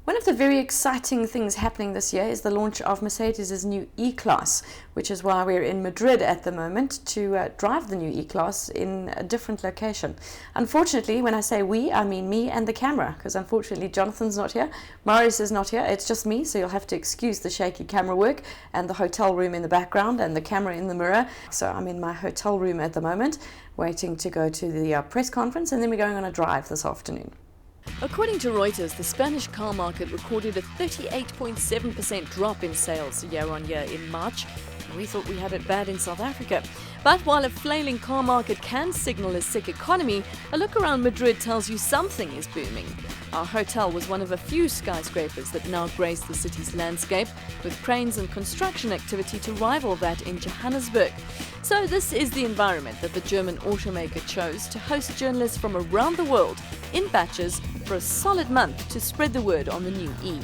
One of the very exciting things happening this year is the launch of Mercedes' new E-Class, which is why we're in Madrid at the moment to drive the new E-Class in a different location. Unfortunately, when I say we, I mean me and the camera, because unfortunately Jonathan's not here, Marius is not here, it's just me, so you'll have to excuse the shaky camera work and the hotel room in the background and the camera in the mirror. So I'm in my hotel room at the moment, waiting to go to the press conference, and then we're going on a drive this afternoon. According to Reuters, the Spanish car market recorded a 38.7% drop in sales year-on-year in March. We thought we had it bad in South Africa. But while a flailing car market can signal a sick economy, a look around Madrid tells you something is booming. Our hotel was one of a few skyscrapers that now grace the city's landscape, with cranes and construction activity to rival that in Johannesburg. So this is the environment that the German automaker chose to host journalists from around the world in batches for a solid month to spread the word on the new E.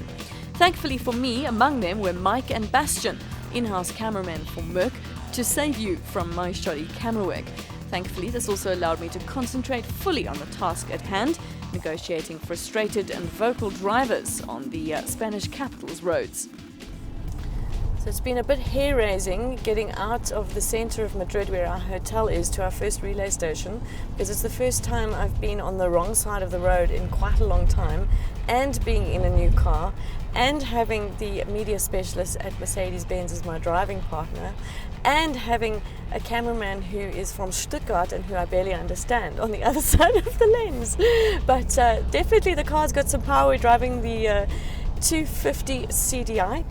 Thankfully for me, among them were Mike and Bastian, in-house cameramen for Merc, to save you from my shoddy camera work. Thankfully, this also allowed me to concentrate fully on the task at hand, negotiating frustrated and vocal drivers on the Spanish capital's roads. So it's been a bit hair-raising getting out of the center of Madrid where our hotel is to our first relay station, because it's the first time I've been on the wrong side of the road in quite a long time, and being in a new car, and having the media specialist at Mercedes-Benz as my driving partner, and having a cameraman who is from Stuttgart and who I barely understand on the other side of the lens. But definitely the car's got some power. We're driving the 250 CDI.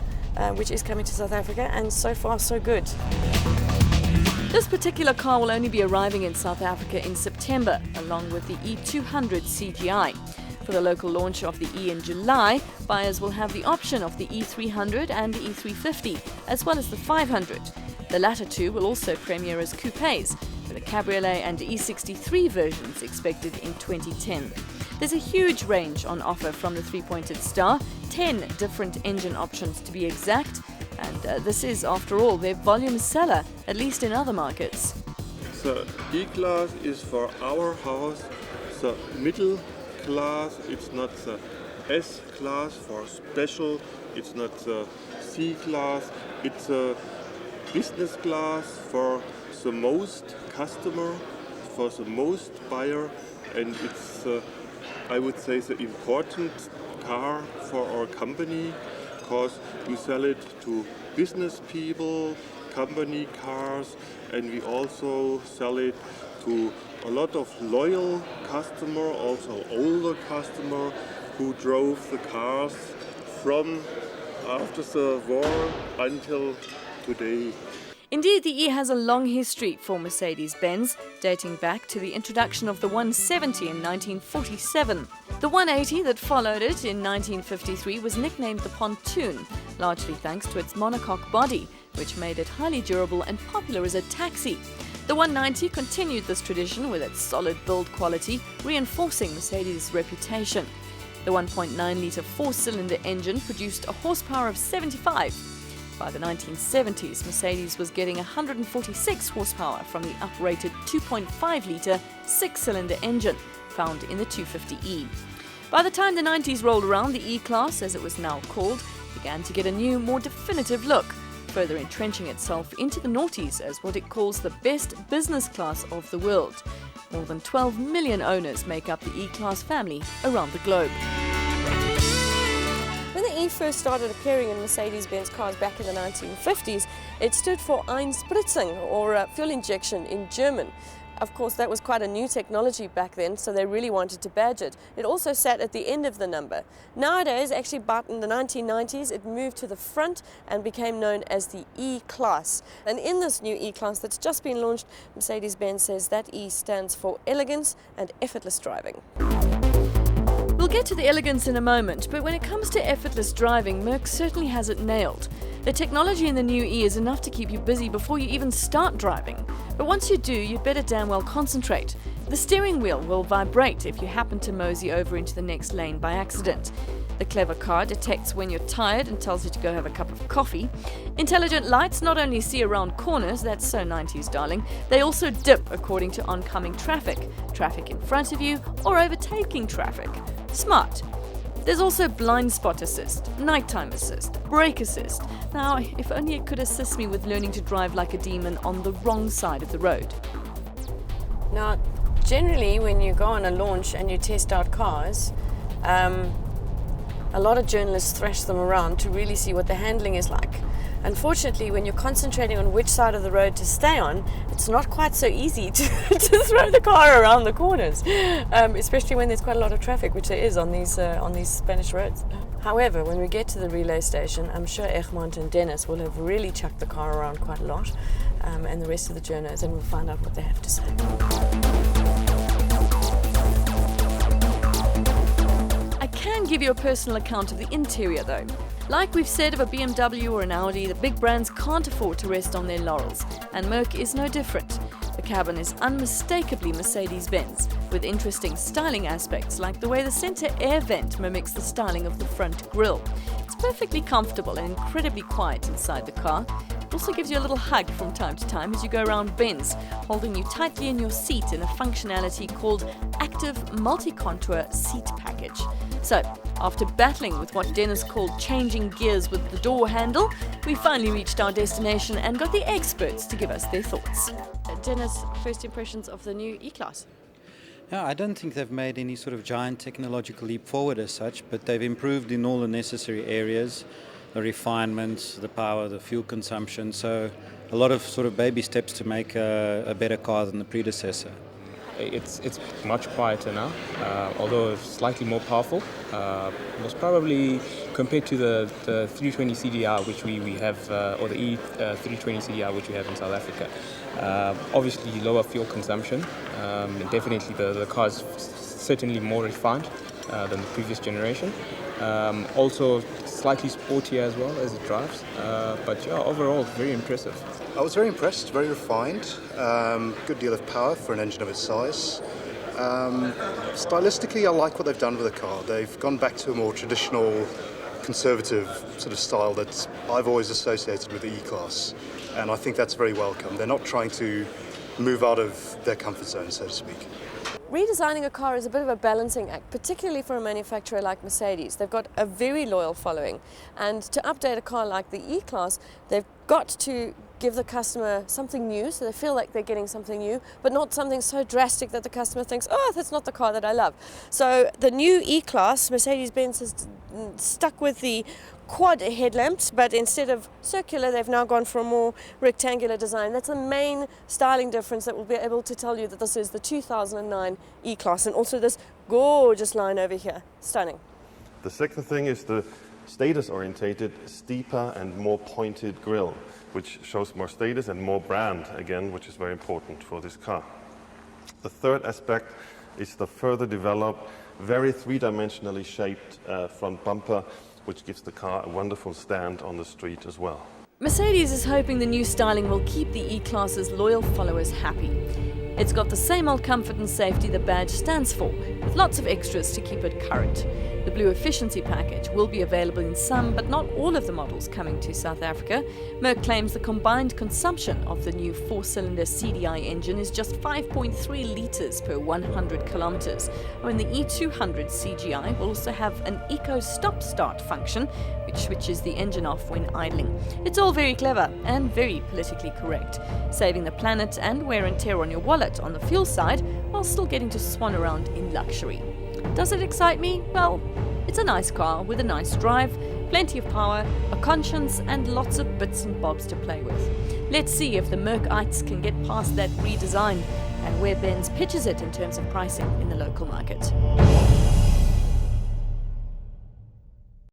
Which is coming to South Africa, and so far so good. This particular car will only be arriving in South Africa in September, along with the E200 CGI. For the local launch of the E in July, buyers will have the option of the E300 and the E350, as well as the 500. The latter two will also premiere as coupes, with a cabriolet and E63 versions expected in 2010. There's a huge range on offer from the three-pointed star, 10 different engine options to be exact, and this is, after all, their volume seller, at least in other markets. The E-Class is for our house, the middle class, it's not the S-Class for special, it's not the C-Class, it's a business class for the most customer, for the most buyer, and it's I would say the important car for our company, because we sell it to business people, company cars, and we also sell it to a lot of loyal customer, also older customer, who drove the cars from after the war until today. Indeed, the E has a long history for Mercedes-Benz, dating back to the introduction of the 170 in 1947. The 180 that followed it in 1953 was nicknamed the Pontoon, largely thanks to its monocoque body, which made it highly durable and popular as a taxi. The 190 continued this tradition with its solid build quality, reinforcing Mercedes' reputation. The 1.9-litre four-cylinder engine produced a horsepower of 75. By the 1970s, Mercedes was getting 146 horsepower from the uprated 2.5-litre six-cylinder engine found in the 250e. By the time the 90s rolled around, the E-Class, as it was now called, began to get a new, more definitive look, further entrenching itself into the noughties as what it calls the best business class of the world. More than 12 million owners make up the E-Class family around the globe. When the E first started appearing in Mercedes-Benz cars back in the 1950s, it stood for Einspritzung, or fuel injection in German. Of course, that was quite a new technology back then, so they really wanted to badge it. It also sat at the end of the number. Nowadays, actually about in the 1990s, it moved to the front and became known as the E-Class. And in this new E-Class that's just been launched, Mercedes-Benz says that E stands for elegance and effortless driving. We'll get to the elegance in a moment, but when it comes to effortless driving, Merc certainly has it nailed. The technology in the new E is enough to keep you busy before you even start driving. But once you do, you'd better damn well concentrate. The steering wheel will vibrate if you happen to mosey over into the next lane by accident. The clever car detects when you're tired and tells you to go have a cup of coffee. Intelligent lights not only see around corners, that's so 90s darling, they also dip according to oncoming traffic in front of you or overtaking traffic. Smart. There's also blind spot assist, nighttime assist, brake assist. Now, if only it could assist me with learning to drive like a demon on the wrong side of the road. Now, generally when you go on a launch and you test out cars, a lot of journalists thrash them around to really see what the handling is like. Unfortunately, when you're concentrating on which side of the road to stay on, it's not quite so easy to throw the car around the corners, especially when there's quite a lot of traffic, which there is on these Spanish roads. However, when we get to the relay station, I'm sure Egmont and Dennis will have really chucked the car around quite a lot, and the rest of the journos, and we'll find out what they have to say. I can give you a personal account of the interior though. Like we've said of a BMW or an Audi, the big brands can't afford to rest on their laurels, and Merc is no different. The cabin is unmistakably Mercedes-Benz, with interesting styling aspects like the way the center air vent mimics the styling of the front grille. It's perfectly comfortable and incredibly quiet inside the car. It also gives you a little hug from time to time as you go around bends, holding you tightly in your seat in a functionality called Active Multi-Contour Seat Package. So, after battling with what Dennis called changing gears with the door handle, we finally reached our destination and got the experts to give us their thoughts. Dennis, first impressions of the new E-Class? Yeah, I don't think they've made any sort of giant technological leap forward as such, but they've improved in all the necessary areas, the refinements, the power, the fuel consumption, so a lot of sort of baby steps to make a better car than the predecessor. It's much quieter now, although slightly more powerful. Most probably compared to the 320 CDR which we have, or the E320 CDR which we have in South Africa. Obviously lower fuel consumption, and definitely the car is certainly more refined than the previous generation. Also slightly sportier as well as it drives, but yeah, overall very impressive. I was very impressed, very refined, good deal of power for an engine of its size. Stylistically, I like what they've done with the car. They've gone back to a more traditional, conservative sort of style that I've always associated with the E-Class, and I think that's very welcome. They're not trying to move out of their comfort zone, so to speak. Redesigning a car is a bit of a balancing act, particularly for a manufacturer like Mercedes. They've got a very loyal following, and to update a car like the E-Class, they've got to give the customer something new, so they feel like they're getting something new, but not something so drastic that the customer thinks, oh, that's not the car that I love. So the new E-Class, Mercedes-Benz has stuck with the quad headlamps, but instead of circular, they've now gone for a more rectangular design. That's the main styling difference that will be able to tell you that this is the 2009 E-Class, and also this gorgeous line over here. Stunning. The second thing is the status-orientated, steeper and more pointed grille, which shows more status and more brand, again, which is very important for this car. The third aspect is the further developed, very three-dimensionally shaped front bumper, which gives the car a wonderful stand on the street as well. Mercedes is hoping the new styling will keep the E-Class's loyal followers happy. It's got the same old comfort and safety the badge stands for, with lots of extras to keep it current. The Blue Efficiency package will be available in some, but not all of the models coming to South Africa. Merc claims the combined consumption of the new 4-cylinder CDI engine is just 5.3 litres per 100 kilometres, when the E200 CGI will also have an eco stop-start function, which switches the engine off when idling. It's all very clever and very politically correct, saving the planet and wear and tear on your wallet on the fuel side, while still getting to swan around in luxury. Does it excite me? Well, it's a nice car with a nice drive, plenty of power, a conscience, and lots of bits and bobs to play with. Let's see if the Mercites can get past that redesign and where Benz pitches it in terms of pricing in the local market.